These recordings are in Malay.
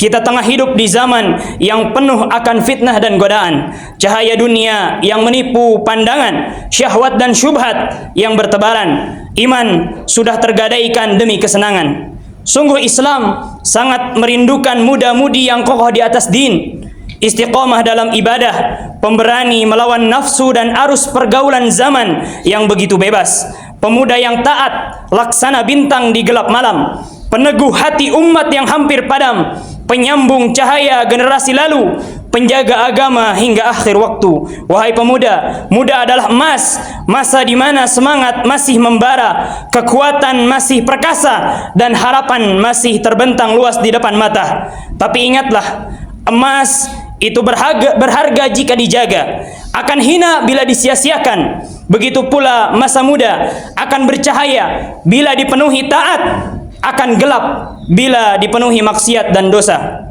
Kita tengah hidup di zaman yang penuh akan fitnah dan godaan, cahaya dunia yang menipu pandangan, syahwat dan syubhat yang bertebaran. Iman sudah tergadaikan demi kesenangan. Sungguh Islam sangat merindukan muda-mudi yang kokoh di atas din, istiqomah dalam ibadah, pemberani melawan nafsu dan arus pergaulan zaman yang begitu bebas. Pemuda yang taat, laksana bintang di gelap malam, peneguh hati umat yang hampir padam, penyambung cahaya generasi lalu, penjaga agama hingga akhir waktu. Wahai pemuda, muda adalah emas, masa di mana semangat masih membara, kekuatan masih perkasa, dan harapan masih terbentang luas di depan mata. Tapi ingatlah, emas itu berharga jika dijaga, akan hina bila disia-siakan. Begitu pula masa muda akan bercahaya bila dipenuhi taat, akan gelap bila dipenuhi maksiat dan dosa.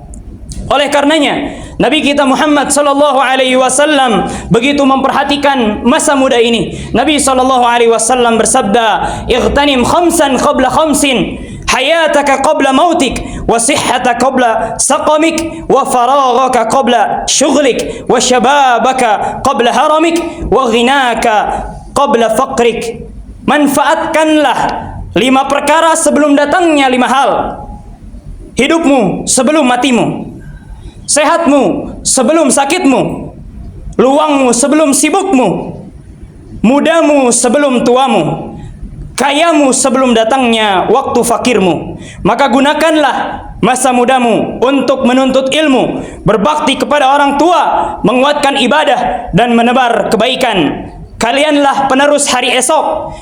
Oleh karenanya Nabi kita Muhammad sallallahu alaihi wasallam begitu memperhatikan masa muda ini. Nabi sallallahu alaihi wasallam bersabda, "Ightanim khamsan qabla khamsin, hayataka qabla mautik, wa sihhataka qabla saqamik, wa faraghaka qabla syughlik, wa syababaka qabla haramik, wa ghinaka qabla faqrik." Manfaatkanlah 5 perkara sebelum datangnya 5 hal. Hidupmu sebelum matimu, sehatmu sebelum sakitmu, luangmu sebelum sibukmu, mudamu sebelum tuamu, kayamu sebelum datangnya waktu fakirmu. Maka gunakanlah masa mudamu untuk menuntut ilmu, berbakti kepada orang tua, menguatkan ibadah dan menebar kebaikan. Kalianlah penerus hari esok.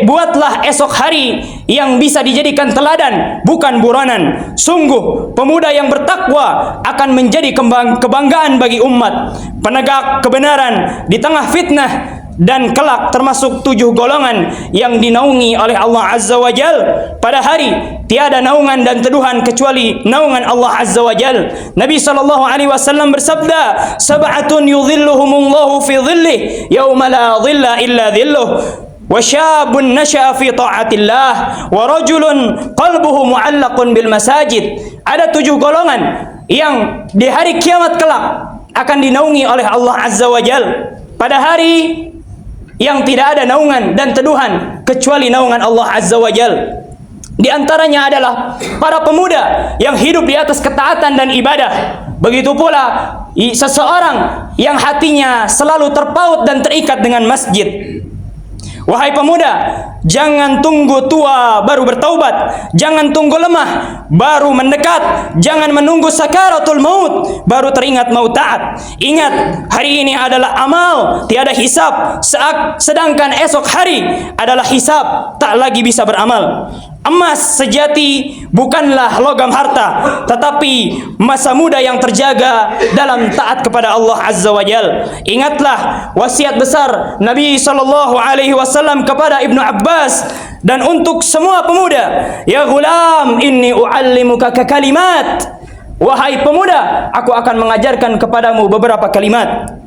Buatlah esok hari yang bisa dijadikan teladan, bukan buronan. Sungguh pemuda yang bertakwa akan menjadi kebanggaan bagi umat, penegak kebenaran di tengah fitnah, dan kelak termasuk 7 golongan yang dinaungi oleh Allah Azza wa Jal. Pada hari tiada naungan dan teduhan kecuali naungan Allah Azza wa Jal. Nabi SAW bersabda, "Sab'atun yudhilluhumullahu fi dhillih yauma la dhilla illa dhilluh, wa syabun nasha'a fi ta'atillah, wa rajulun qalbuhu mu'allaqun bil masajid." Ada 7 golongan yang di hari kiamat kelak akan dinaungi oleh Allah Azza wa Jal. Pada hari yang tidak ada naungan dan teduhan kecuali naungan Allah Azza wa Jal. Di antaranya adalah para pemuda yang hidup di atas ketaatan dan ibadah. Begitu pula seseorang yang hatinya selalu terpaut dan terikat dengan masjid. Wahai pemuda, jangan tunggu tua baru bertaubat, jangan tunggu lemah baru mendekat, jangan menunggu sakaratul maut baru teringat mau taat. Ingat, hari ini adalah amal, tiada hisab, sedangkan esok hari adalah hisab, tak lagi bisa beramal. Emas sejati bukanlah logam harta, tetapi masa muda yang terjaga dalam taat kepada Allah Azza wa Jal. Ingatlah wasiat besar Nabi SAW kepada Ibnu Abbas dan untuk semua pemuda, "Ya ghulam, inni u'allimuka kalimat." Wahai pemuda, aku akan mengajarkan kepadamu beberapa kalimat.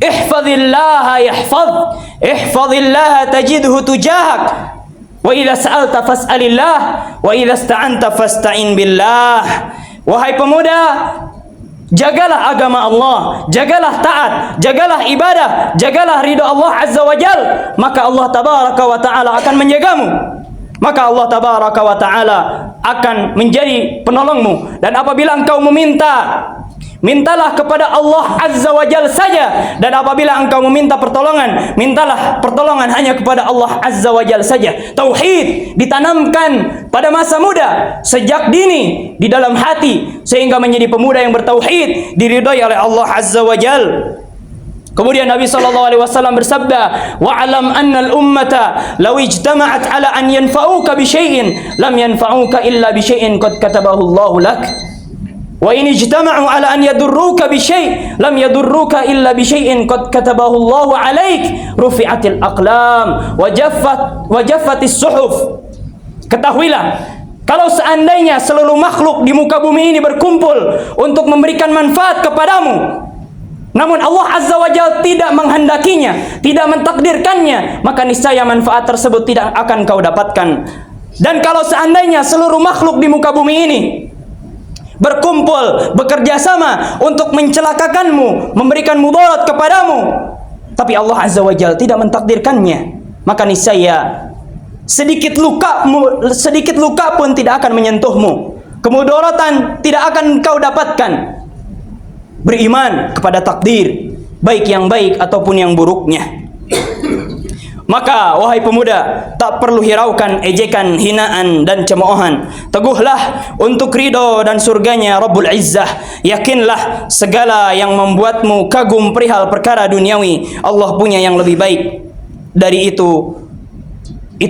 Ihfazillaha yahfaz, ihfazillaha tajidhu tujahak, wa idza sa'alta fas'alillah, wa idza ista'anta fasta'in billah. Wahai pemuda, jagalah agama Allah, jagalah taat, jagalah ibadah, jagalah ridha Allah Azza wa Jal, maka Allah Tabaraka wa Ta'ala akan menjagamu. Maka Allah Tabaraka wa Ta'ala akan menjadi penolongmu. Dan apabila engkau meminta, mintalah kepada Allah Azza wa Jal saja. Dan apabila engkau meminta pertolongan, mintalah pertolongan hanya kepada Allah Azza wa Jal saja. Tauhid ditanamkan pada masa muda sejak dini di dalam hati, sehingga menjadi pemuda yang bertauhid, diridhai oleh Allah Azza wa Jal. Kemudian Nabi SAW bersabda, "Wa'lam annal ummata law ijtama'at ala an yanfa'uka bi syai'in lam yanfa'uka illa bi syai'in qad katabahu Allahu lak. Wa in ijtama'u ala an yadurruka bi syai' lam yadurruka illa bi syai'in qad katabahu Allahu 'alaik. Rufi'atil aqlam wa jaffatis suhuf." Ketahuilah, kalau seandainya seluruh makhluk di muka bumi ini berkumpul untuk memberikan manfaat kepadamu, namun Allah Azza wa Jalla tidak menghendakinya, tidak mentakdirkannya, maka niscaya manfaat tersebut tidak akan kau dapatkan. Dan kalau seandainya seluruh makhluk di muka bumi ini berkumpul berkumpul, bekerja sama untuk mencelakakanmu, memberikan mudarat kepadamu, tapi Allah Azza wa Jalla tidak mentakdirkannya, maka niscaya sedikit luka pun tidak akan menyentuhmu. Kemudaratan tidak akan kau dapatkan. Beriman kepada takdir, baik yang baik ataupun yang buruknya. Maka wahai pemuda, tak perlu hiraukan ejekan, hinaan dan cemoohan. Teguhlah untuk ridho dan surganya Rabbul Izzah. Yakinlah segala yang membuatmu kagum perihal perkara duniawi, Allah punya yang lebih baik dari itu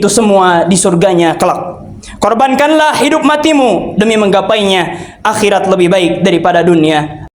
semua di surganya kelak. Korbankanlah hidup matimu demi menggapainya akhirat lebih baik daripada dunia.